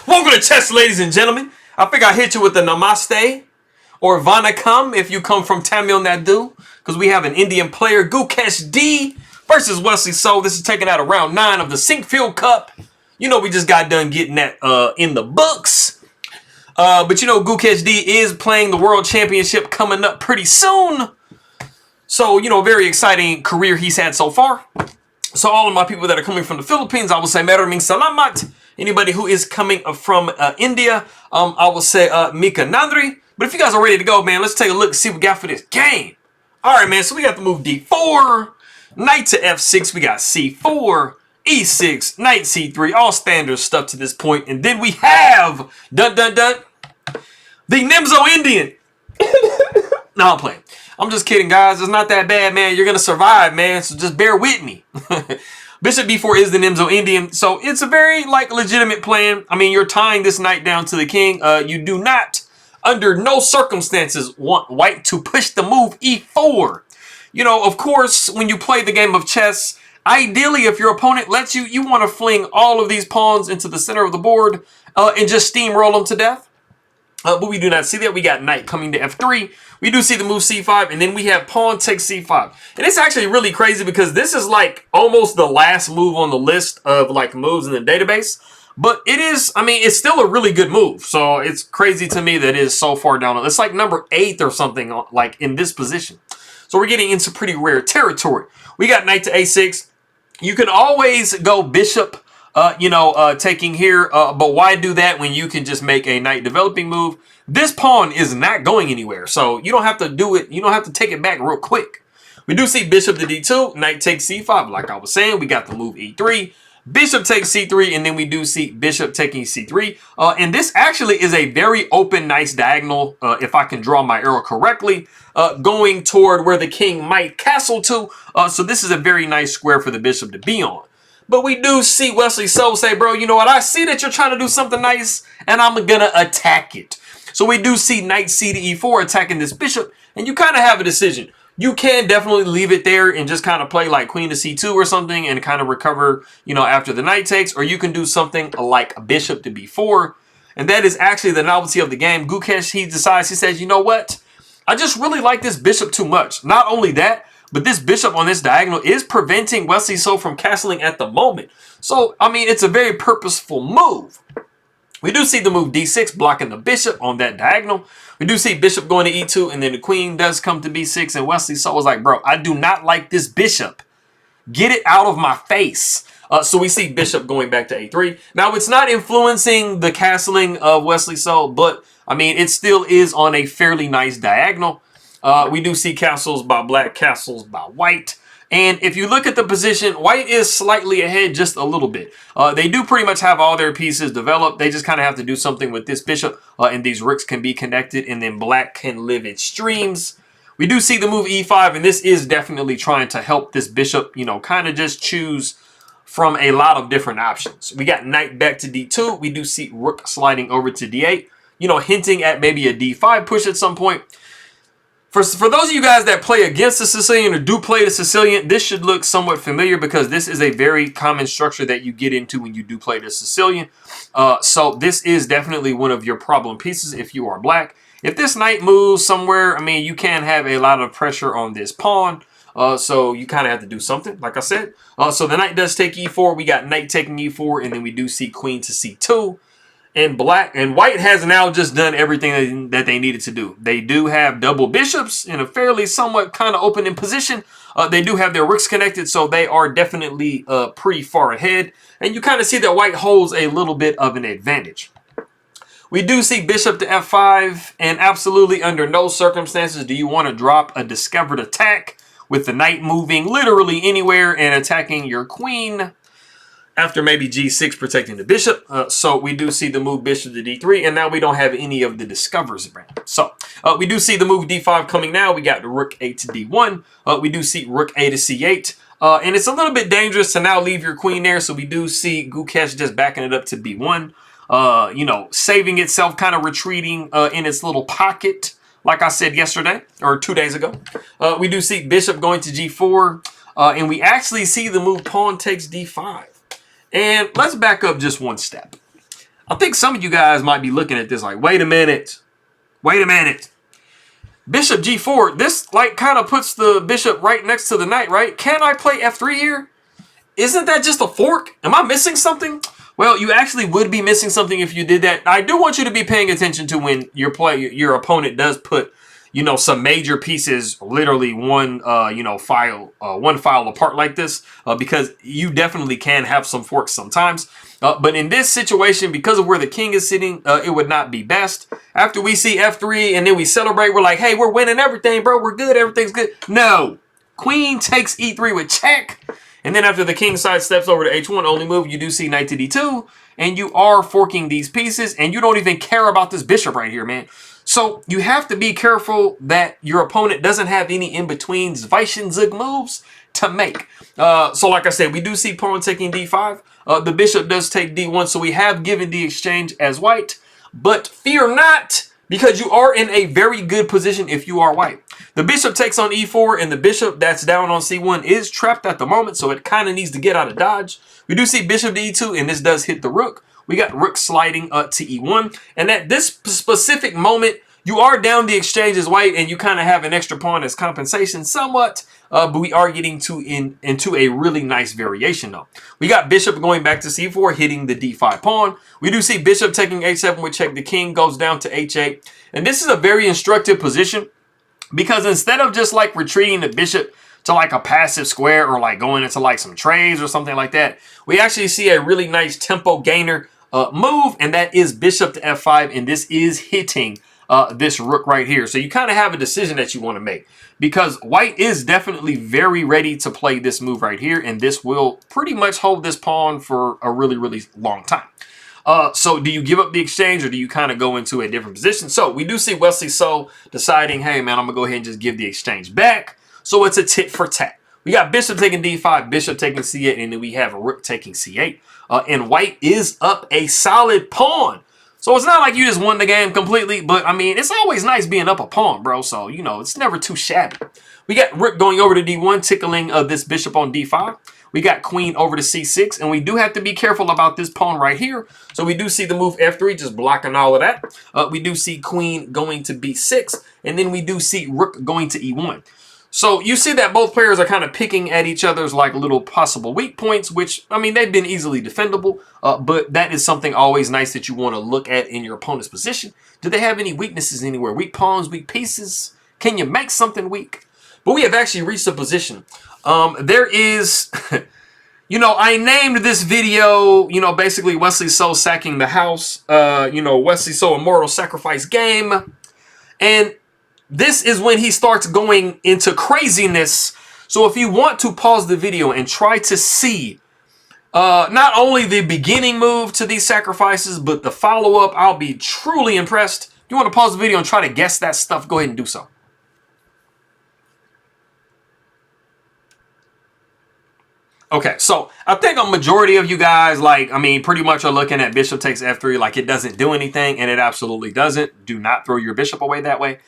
Welcome to chess, ladies and gentlemen. I think I hit you with the namaste or vanakkam if you come from Tamil Nadu, because we have an Indian player, Gukesh D, versus Wesley So. This is taken out of round 9 of the Sinquefield Cup. You know, we just got done getting that in the books. But you know, Gukesh D is playing the World Championship coming up pretty soon. So, you know, very exciting career he's had so far. So all of my people that are coming from the Philippines, I will say Maraming Salamat. Anybody who is coming from India, I will say Mika Nandri. But if you guys are ready to go, man, let's take a look and see what we got for this game. All right, man, so we got the move D4, knight to F6, we got C4, E6, knight C3, all standard stuff to this point. And then we have, the Nimzo-Indian. No, I'm playing. I'm just kidding, guys. It's not that bad, man. You're going to survive, man, so just bear with me. Bishop B4 is the Nimzo-Indian, so it's a very, legitimate plan. I mean, you're tying this knight down to the king. You do not, under no circumstances, want white to push the move E4. You know, of course, when you play the game of chess, ideally, if your opponent lets you, you want to fling all of these pawns into the center of the board and just steamroll them to death. But we do not see that. We got knight coming to F3. We do see the move C5, and then we have pawn takes C5. And it's actually really crazy because this is like almost the last move on the list of like moves in the database. But it is, I mean, it's still a really good move. So it's crazy to me that it is so far down. It's like number 8 or something like in this position. So we're getting into pretty rare territory. We got knight to A6. You can always go bishop taking here, but why do that when you can just make a knight developing move? This pawn is not going anywhere, so you don't have to do it. You don't have to take it back real quick. We do see bishop to D2, knight takes C5. Like I was saying, we got the move E3, bishop takes C3, and then we do see bishop taking C3. And this actually is a very open, nice diagonal, if I can draw my arrow correctly, going toward where the king might castle to. So this is a very nice square for the bishop to be on. But we do see Wesley So say, bro, you know what? I see that you're trying to do something nice, and I'm going to attack it. So we do see knight C to E4 attacking this bishop, and you kind of have a decision. You can definitely leave it there and just kind of play like queen to C2 or something and kind of recover, you know, after the knight takes, or you can do something like bishop to B4. And that is actually the novelty of the game. Gukesh, he decides, he says, you know what? I just really like this bishop too much. Not only that, but this bishop on this diagonal is preventing Wesley So from castling at the moment. So, I mean, it's a very purposeful move. We do see the move D6 blocking the bishop on that diagonal. We do see bishop going to E2, and then the queen does come to B6, and Wesley So was like, bro, I do not like this bishop. Get it out of my face. So we see bishop going back to A3. Now, it's not influencing the castling of Wesley So, but, I mean, it still is on a fairly nice diagonal. We do see castles by black, castles by white. And if you look at the position, white is slightly ahead just a little bit. They do pretty much have all their pieces developed. They just kind of have to do something with this bishop, and these rooks can be connected, and then black can live its streams. We do see the move E5, and this is definitely trying to help this bishop, you know, kind of just choose from a lot of different options. We got knight back to D2. We do see rook sliding over to D8, you know, hinting at maybe a D5 push at some point. For those of you guys that play against the Sicilian or do play the Sicilian, this should look somewhat familiar because this is a very common structure that you get into when you do play the Sicilian. So this is definitely one of your problem pieces if you are black. If this knight moves somewhere, I mean, you can have a lot of pressure on this pawn. So you kind of have to do something, like I said. So the knight does take E4. We got knight taking E4, and then we do see queen to C2. And black and white has now just done everything that they needed to do. They do have double bishops in a fairly somewhat kind of open in position. They do have their rooks connected, so they are definitely pretty far ahead. And you kind of see that white holds a little bit of an advantage. We do see bishop to F5, and absolutely under no circumstances do you want to drop a discovered attack with the knight moving literally anywhere and attacking your queen. After maybe G6 protecting the bishop. So we do see the move bishop to D3, and now we don't have any of the discovers around. So we do see the move D5 coming now. We got the rook A to D1. We do see rook A to C8. And it's a little bit dangerous to now leave your queen there. So we do see Gukesh just backing it up to B1. You know, saving itself, kind of retreating in its little pocket, like I said yesterday or 2 days ago. We do see bishop going to G4. And we actually see the move pawn takes D5. And let's back up just one step. I think some of you guys might be looking at this like, wait a minute. Wait a minute. Bishop G4, this like kind of puts the bishop right next to the knight, right? Can I play F3 here? Isn't that just a fork? Am I missing something? Well, you actually would be missing something if you did that. I do want you to be paying attention to when your opponent does put, you know, some major pieces, literally one file apart like this, because you definitely can have some forks sometimes. But in this situation, because of where the king is sitting, it would not be best. After we see F3 and then we celebrate, we're like, hey, we're winning everything, bro. We're good. Everything's good. No. Queen takes E3 with check. And then after the king side steps over to H1, only move, you do see knight to D2. And you are forking these pieces. And you don't even care about this bishop right here, man. So you have to be careful that your opponent doesn't have any in-between Zwischenzug moves to make. So like I said, we do see pawn taking D5. The bishop does take D1, so we have given the exchange as white. But fear not, because you are in a very good position if you are white. The bishop takes on E4, and the bishop that's down on C1 is trapped at the moment, so it kind of needs to get out of dodge. We do see bishop to E2, and this does hit the rook. We got rook sliding up to E1, and at this specific moment, you are down the exchange as white, and you kind of have an extra pawn as compensation somewhat, but we are getting into a really nice variation, though. We got bishop going back to C4, hitting the D5 pawn. We do see bishop taking H7 with check. The king goes down to H8, and this is a very instructive position, because instead of just like retreating the bishop to like a passive square or like going into like some trades or something like that, we actually see a really nice tempo gainer move, and that is bishop to F5, and this is hitting this rook right here. So you kind of have a decision that you want to make, because white is definitely very ready to play this move right here, and this will pretty much hold this pawn for a really, really long time. So do you give up the exchange, or do you kind of go into a different position? So we do see Wesley So deciding, hey, man, I'm going to go ahead and just give the exchange back. So it's a tit for tat. We got bishop taking D5, bishop taking C8, and then we have a rook taking C8. And white is up a solid pawn. So it's not like you just won the game completely, but I mean, it's always nice being up a pawn, bro. So, you know, it's never too shabby. We got rook going over to D1, tickling this bishop on D5. We got queen over to C6, and we do have to be careful about this pawn right here. So we do see the move F3, just blocking all of that. We do see queen going to B6, and then we do see rook going to E1. So you see that both players are kind of picking at each other's like little possible weak points, which, I mean, they've been easily defendable, but that is something always nice that you want to look at in your opponent's position. Do they have any weaknesses anywhere? Weak pawns, weak pieces? Can you make something weak? But we have actually reached a position. There is, you know, I named this video, you know, basically Wesley So sacking the house, you know, Wesley So Immortal sacrifice game. And this is when he starts going into craziness. So if you want to pause the video and try to see not only the beginning move to these sacrifices, but the follow-up, I'll be truly impressed. If you want to pause the video and try to guess that stuff, go ahead and do so. Okay, so I think a majority of you guys, like, I mean, pretty much are looking at bishop takes F3 like it doesn't do anything, and it absolutely doesn't. Do not throw your bishop away that way.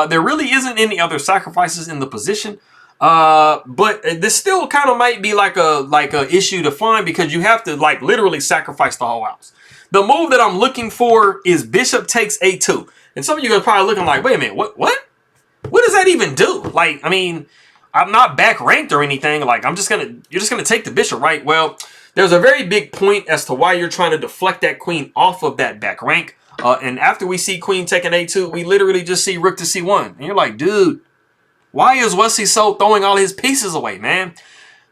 There really isn't any other sacrifices in the position, but this still kind of might be like a issue to find, because you have to like literally sacrifice the whole house. The move that I'm looking for is bishop takes A2, and some of you guys are probably looking like, wait a minute, what does that even do? Like, I mean, I'm not back ranked or anything. Like, you're just gonna take the bishop, right? Well, there's a very big point as to why you're trying to deflect that queen off of that back rank. And after we see queen taking A2, we literally just see rook to C1. And you're like, dude, why is Wesley So throwing all his pieces away, man?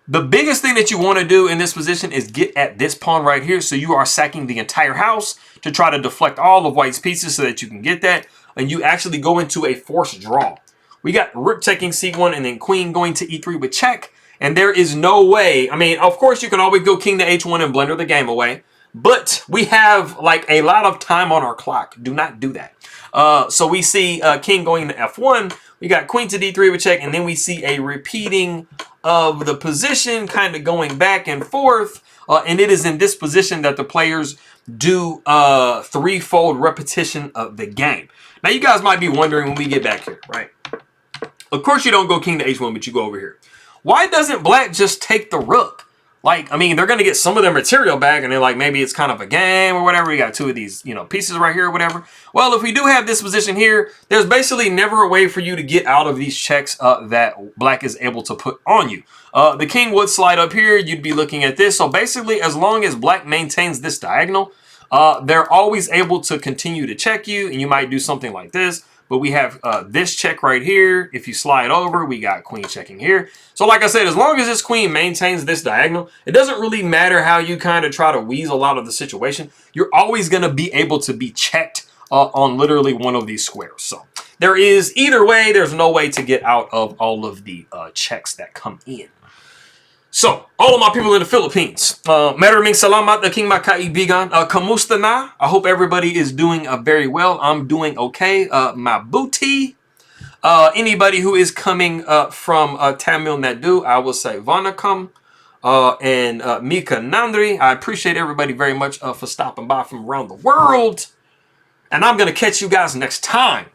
The biggest thing that you want to do in this position is get at this pawn right here. So you are sacking the entire house to try to deflect all of white's pieces so that you can get that. And you actually go into a forced draw. We got rook taking C1 and then queen going to E3 with check. And there is no way. I mean, of course, you can always go king to H1 and blender the game away. But we have like a lot of time on our clock. Do not do that. So we see king going to F1. We got queen to D3 with check. And then we see a repeating of the position kind of going back and forth. And it is in this position that the players do threefold repetition of the game. Now, you guys might be wondering when we get back here, right? Of course, you don't go king to H1, but you go over here. Why doesn't black just take the rook? like, I mean, they're going to get some of their material back, and then, like, maybe it's kind of a game or whatever. You got 2 of these, you know, pieces right here or whatever. Well, if we do have this position here, there's basically never a way for you to get out of these checks that black is able to put on you. The king would slide up here. You'd be looking at this. So basically, as long as black maintains this diagonal, they're always able to continue to check you, and you might do something like this. But we have this check right here. If you slide over, we got queen checking here. So like I said, as long as this queen maintains this diagonal, it doesn't really matter how you kind of try to weasel out of the situation. You're always going to be able to be checked on literally one of these squares. So there is, either way, there's no way to get out of all of the checks that come in. So, all of my people in the Philippines, maraming salamat aking mga kaibigan. Kamusta na? I hope everybody is doing very well. I'm doing okay. Mabuti. Anybody who is coming from Tamil Nadu, I will say Vanakkam. And Mika Nandri. I appreciate everybody very much for stopping by from around the world. And I'm going to catch you guys next time.